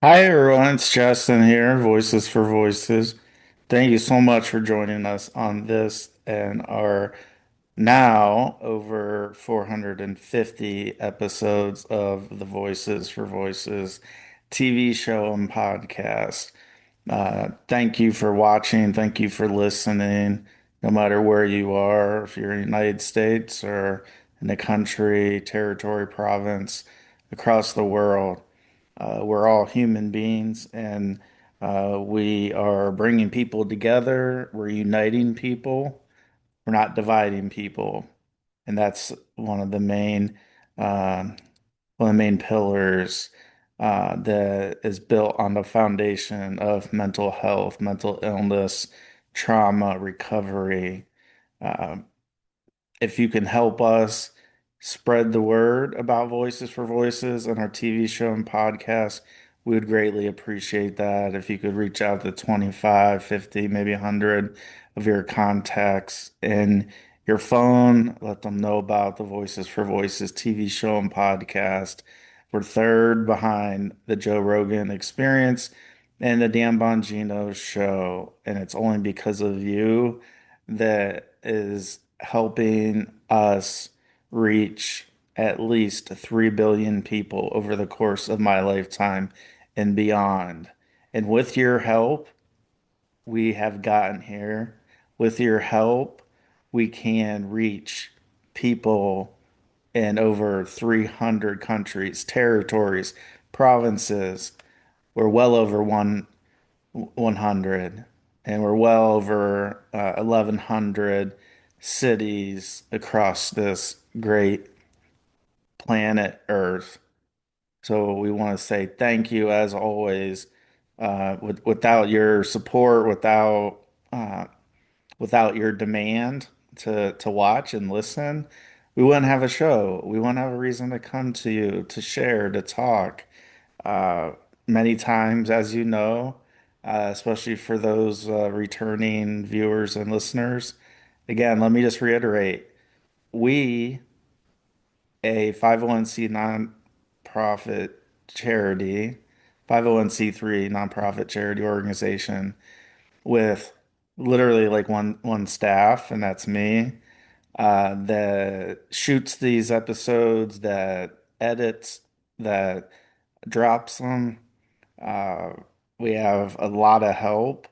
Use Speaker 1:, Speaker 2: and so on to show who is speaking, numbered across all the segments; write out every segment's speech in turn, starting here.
Speaker 1: Hi everyone, it's Justin here, Voices for Voices. Thank you so much for joining us on this and our now over 450 episodes of the Voices for Voices TV show and podcast. Thank you for watching. Thank you for listening, no matter where you are, if you're in the United States or in the country, territory, province, across the world. We're all human beings and we are bringing people together. We're uniting people. We're not dividing people. And that's uh, one of the main pillars that is built on the foundation of mental health, mental illness, trauma, recovery. Uh, if you can help us spread the word about Voices for Voices and our TV show and podcast, we would greatly appreciate that. If you could reach out to 25, 50, maybe 100 of your contacts in your phone, let them know about the Voices for Voices TV show and podcast. We're third behind the Joe Rogan Experience and the Dan Bongino show, and it's only because of you that is helping us reach at least 3 billion people over the course of my lifetime and beyond. And with your help, we have gotten here. With your help, we can reach people in over 300 countries, territories, provinces. We're well over 100, and we're well over 1,100 cities across this great planet Earth. So we want to say thank you as always. Without your support, uh, without your demand to watch and listen, we wouldn't have a show. We wouldn't have a reason to come to you, to share, to talk. Uh, Many times, as you know, especially for those returning viewers and listeners. Again, let me just reiterate, we, a 501c nonprofit charity, 501c3 nonprofit charity organization with literally like one staff, and that's me, that shoots these episodes, that edits, that drops them. Uh, we have a lot of help,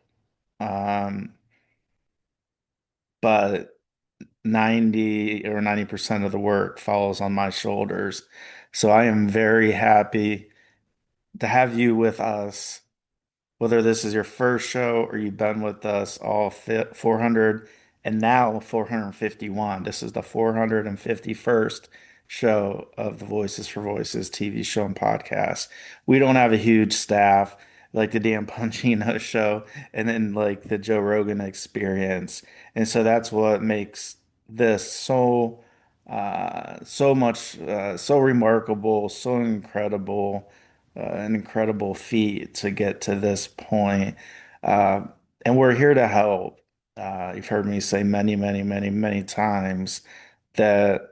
Speaker 1: um, but 90 or 90% of the work falls on my shoulders. So I am very happy to have you with us, whether this is your first show or you've been with us all 400 and now 451. This is the 451st show of the Voices for Voices TV show and podcast. We don't have a huge staff like the Dan Bongino show and then like the Joe Rogan Experience. And so that's what makes this so much so remarkable, so incredible, an incredible feat to get to this point. Uh, and we're here to help. You've heard me say many, many, many, many times that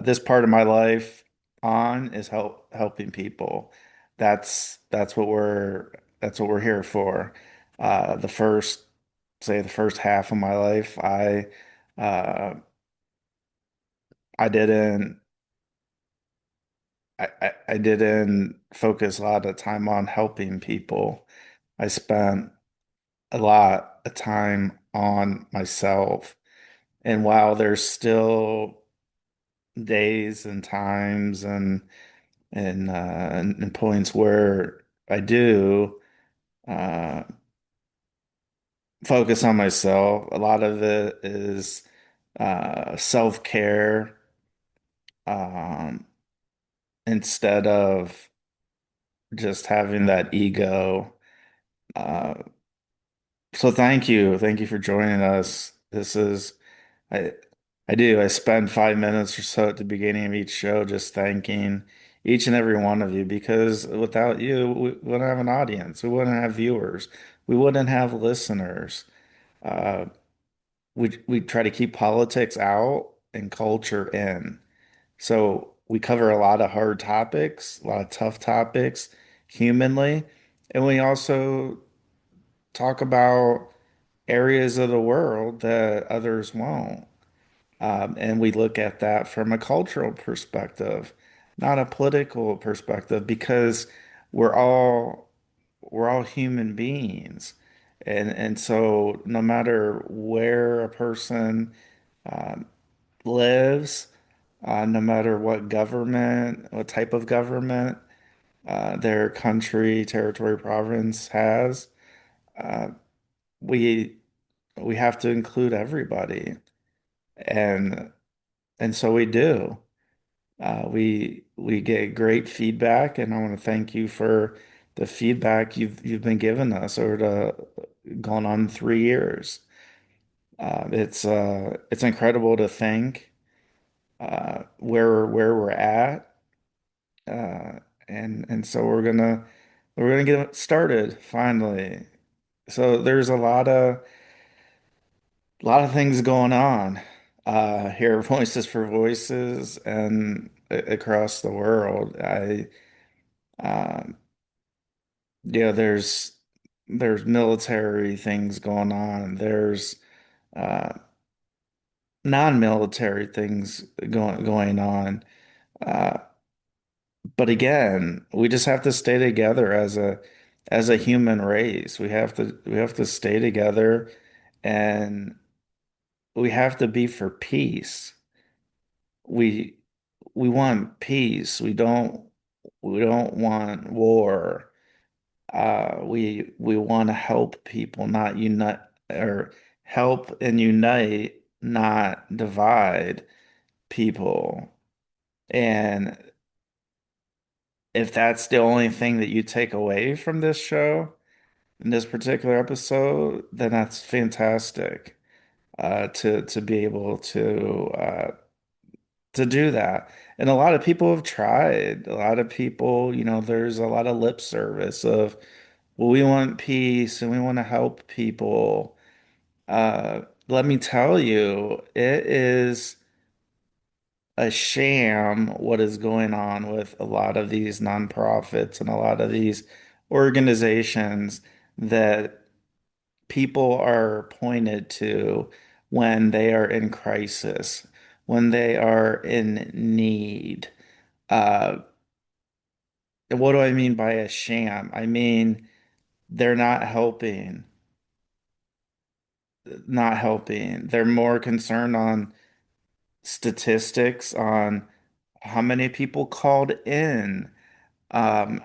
Speaker 1: this part of my life on is helping people. That's what we're here for. The first, say the first half of my life, uh, I didn't I didn't focus a lot of time on helping people. I spent a lot of time on myself. And while there's still days and times and points where I do uh, focus on myself, a lot of it is self-care, um, instead of just having that ego. Uh, so thank you for joining us. I I do. I spend 5 minutes or so at the beginning of each show just thanking each and every one of you because without you, we wouldn't have an audience. We wouldn't have viewers. We wouldn't have listeners. Uh, we try to keep politics out and culture in. So we cover a lot of hard topics, a lot of tough topics humanly, And we also talk about areas of the world that others won't. And we look at that from a cultural perspective, not a political perspective, because we're all we're all human beings. And so no matter where a person lives, no matter what government, what type of government their country, territory, province has, uh, we we have to include everybody. And and so we do. We get great feedback, and I want to thank you for the feedback you've been giving us over going on 3 years. It's incredible to think where we're at, uh, and so we're gonna get started finally. So there's a lot of things going on here, at Voices for Voices, and across the world. Um, there's military things going on. There's uh, non-military things going on. Uh, but again, we just have to stay together as a human race. We have to stay together, and we have to be for peace. We we want peace. We don't want war. We want to help people, not unite, or help and unite, not divide people. And if that's the only thing that you take away from this show, in this particular episode, then that's fantastic. To be able to do that. And a lot of people have tried. A lot of people, there's a lot of lip service of, well, we want peace and we want to help people. Let me tell you, it is a sham what is going on with a lot of these nonprofits and a lot of these organizations that people are pointed to when they are in crisis, when they are in need. Uh, what do I mean by a sham? I mean, they're not helping. They're more concerned on statistics, on how many people called in, um,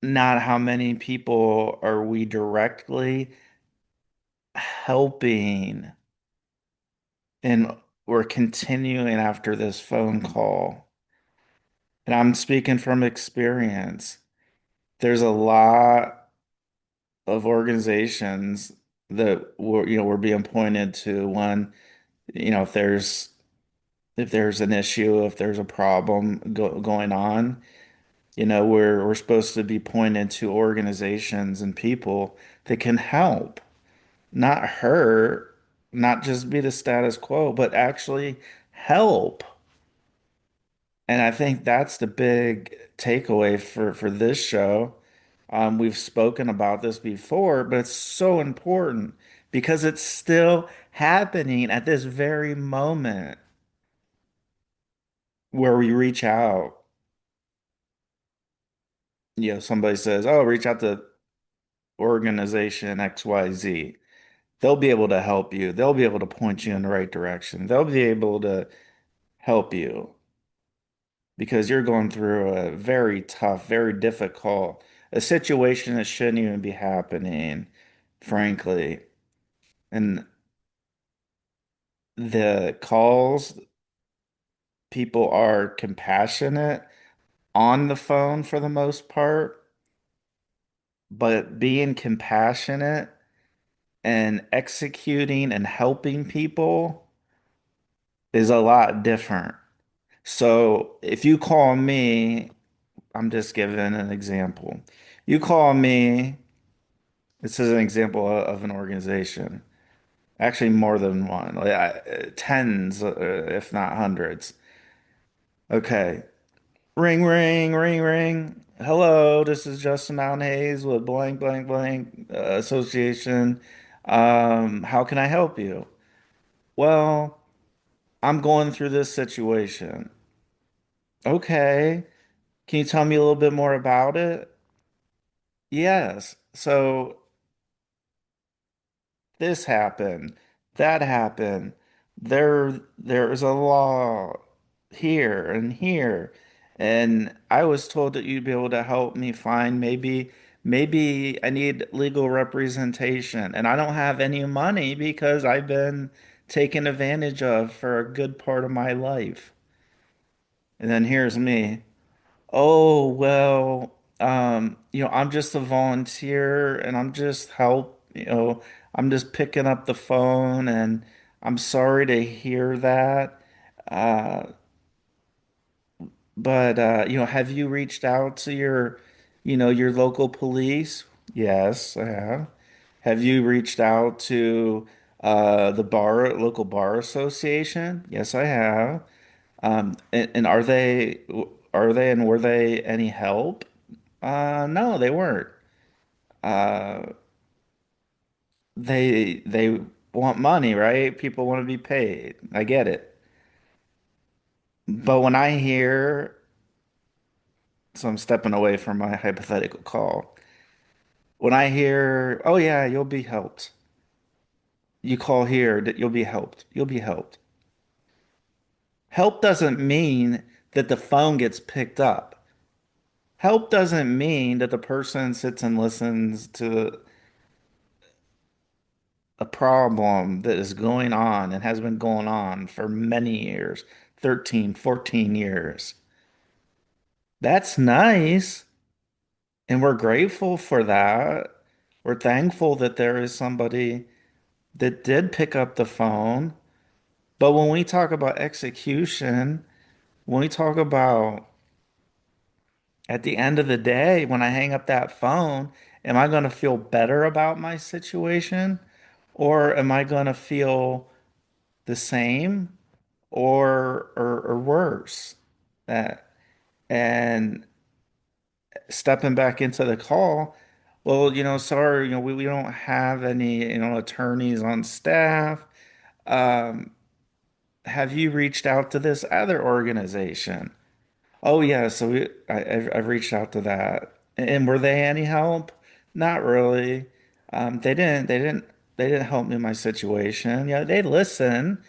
Speaker 1: not how many people are we directly helping. And we're continuing after this phone call. And I'm speaking from experience. There's a lot of organizations that we're being pointed to when, if there's an issue, if there's a problem going on, we're supposed to be pointed to organizations and people that can help, not hurt, not just be the status quo, but actually help. And I think that's the big takeaway for this show. We've spoken about this before, but it's so important because it's still happening at this very moment where we reach out. Somebody says, "Oh, reach out to organization XYZ. They'll be able to help you. They'll be able to point you in the right direction. They'll be able to help you because you're going through a very tough, very difficult, a situation that shouldn't even be happening, frankly." And the calls, people are compassionate on the phone for the most part, but being compassionate and executing and helping people is a lot different. So if you call me, I'm just giving an example. You call me, this is an example of an organization, actually more than one, like tens, if not hundreds. Okay. Ring, ring, ring, ring. Hello, this is Justin Allen Hayes with blank blank blank Association. How can I help you? Well, I'm going through this situation. Okay. Can you tell me a little bit more about it? Yes. So this happened, that happened. There's a law here and here. And I was told that you'd be able to help me find maybe I need legal representation. And I don't have any money because I've been taken advantage of for a good part of my life. And then here's me. Oh, well, I'm just a volunteer and I'm just picking up the phone and I'm sorry to hear that. Uh, but have you reached out to your local police? Yes, I have. Have you reached out to the local bar association? Yes, I have. And are they and were they any help? No, they weren't. Uh, they want money, right? People want to be paid. I get it. But when I hear, so I'm stepping away from my hypothetical call. When I hear, oh yeah, you'll be helped. You call here that you'll be helped. You'll be helped. Help doesn't mean that the phone gets picked up. Help doesn't mean that the person sits and listens to a problem that is going on and has been going on for many years, 13, 14 years. That's nice. And we're grateful for that. We're thankful that there is somebody that did pick up the phone. But when we talk about execution, when we talk about at the end of the day, when I hang up that phone, am I going to feel better about my situation? Or am I going to feel the same or worse? That and stepping back into the call, well, sorry, we don't have any, attorneys on staff. Um, have you reached out to this other organization? Oh yeah, so I've reached out to that. And were they any help? Not really. They didn't help me in my situation. Yeah, they listen.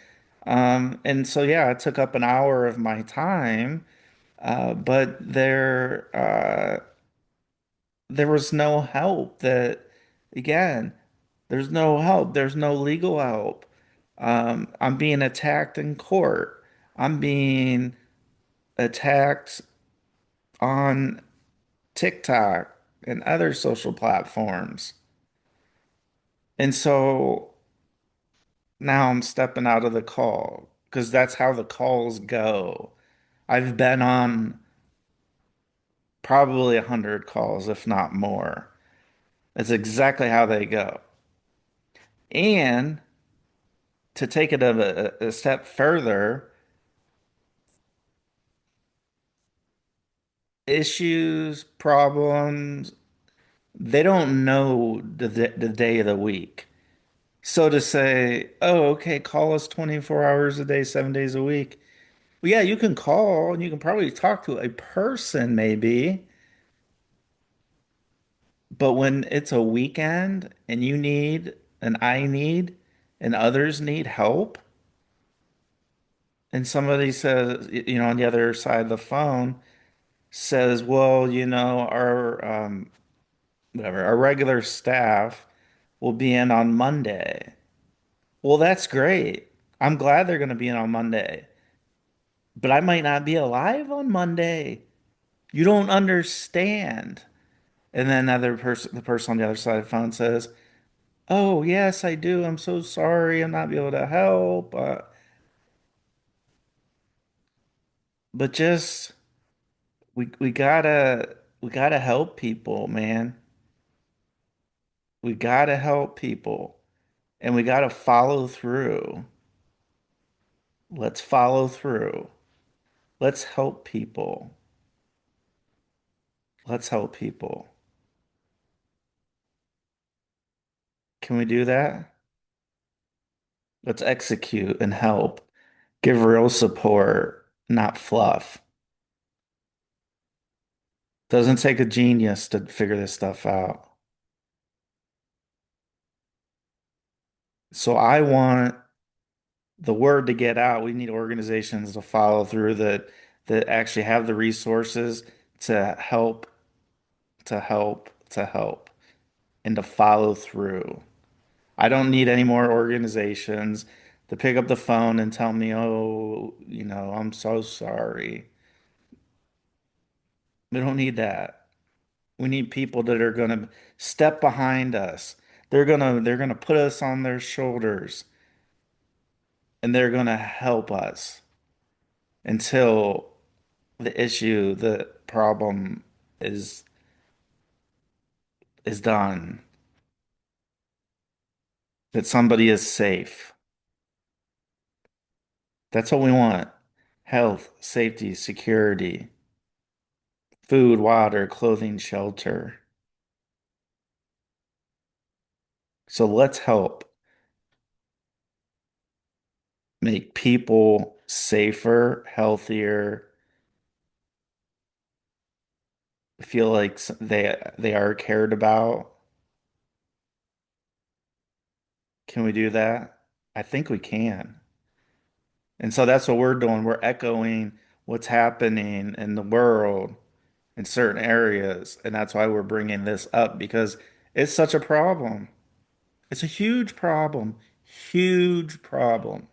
Speaker 1: And so yeah, it took up an hour of my time. But there was no help again, there's no help. There's no legal help. I'm being attacked in court. I'm being attacked on TikTok and other social platforms. And so now I'm stepping out of the call because that's how the calls go. I've been on probably 100 calls, if not more. That's exactly how they go. And to take it a step further, issues, problems, they don't know the day of the week. So to say, oh, okay, call us 24 hours a day, 7 days a week. Well, yeah, you can call and you can probably talk to a person maybe, but when it's a weekend and you need and I need and others need help, and somebody says, on the other side of the phone says, well, our regular staff will be in on Monday. Well, that's great. I'm glad they're going to be in on Monday, but I might not be alive on Monday. You don't understand. And then the person on the other side of the phone says, "Oh, yes, I do. I'm so sorry. I'm not be able to help." But just we gotta help people, man. We gotta help people, and we gotta follow through. Let's follow through. Let's help people. Let's help people. Can we do that? Let's execute and help. Give real support, not fluff. Doesn't take a genius to figure this stuff out. So I want the word to get out. We need organizations to follow through that actually have the resources to help, to help, and to follow through. I don't need any more organizations to pick up the phone and tell me, oh, I'm so sorry. We don't need that. We need people that are going to step behind us. They're going to put us on their shoulders and they're going to help us until the problem is is done, that somebody is safe. That's what we want. Health, safety, security, food, water, clothing, shelter. So let's help make people safer, healthier, feel like they are cared about. Can we do that? I think we can. And so that's what we're doing. We're echoing what's happening in the world in certain areas. And that's why we're bringing this up because it's such a problem. It's a huge problem. Huge problem.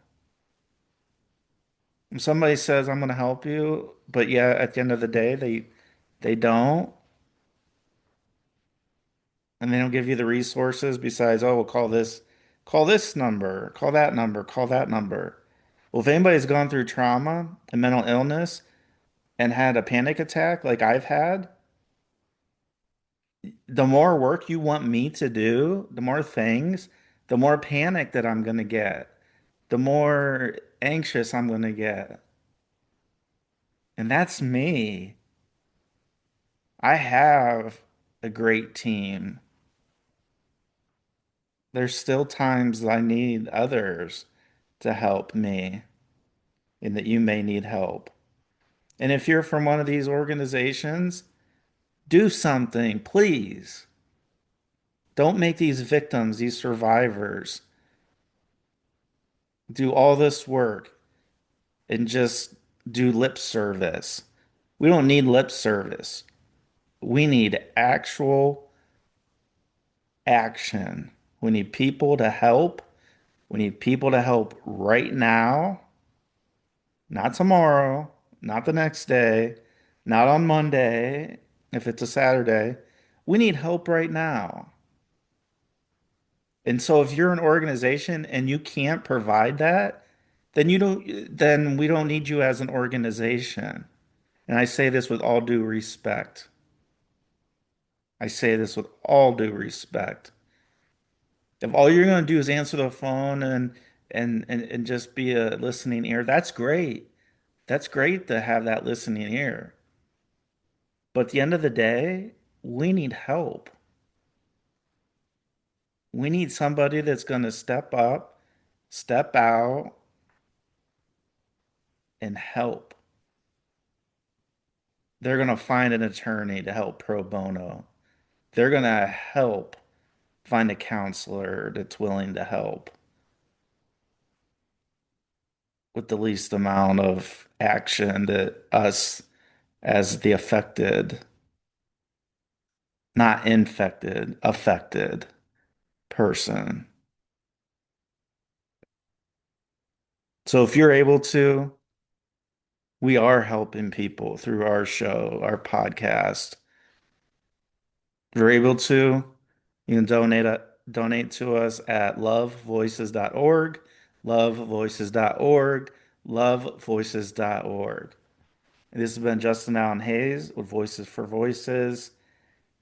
Speaker 1: When somebody says, I'm going to help you, but yeah, at the end of the day, they don't, and they don't give you the resources besides, oh, we'll call this number, call that number, call that number. Well, if anybody's gone through trauma and mental illness and had a panic attack like I've had, the more work you want me to do, the more things, the more panic that I'm going to get, the more anxious I'm going to get. And that's me. I have a great team. There's still times I need others to help me and that you may need help. And if you're from one of these organizations, do something, please. Don't make these victims, these survivors, do all this work and just do lip service. We don't need lip service. We need actual action. We need people to help. We need people to help right now, not tomorrow, not the next day, not on Monday if it's a Saturday. We need help right now. And so if you're an organization and you can't provide that, then we don't need you as an organization. And I say this with all due respect. I say this with all due respect. If all you're going to do is answer the phone and just be a listening ear, that's great. That's great to have that listening ear. But at the end of the day, we need help. We need somebody that's going to step up, step out, and help. They're going to find an attorney to help pro bono. They're going to help find a counselor that's willing to help with the least amount of action that us as the affected, not infected, affected person. So if you're able to, we are helping people through our show, our podcast. If you're able to, you can donate to us at lovevoices.org, lovevoices.org, lovevoices.org. And this has been Justin Allen Hayes with Voices for Voices.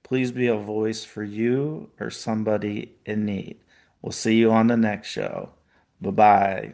Speaker 1: Please be a voice for you or somebody in need. We'll see you on the next show. Bye bye.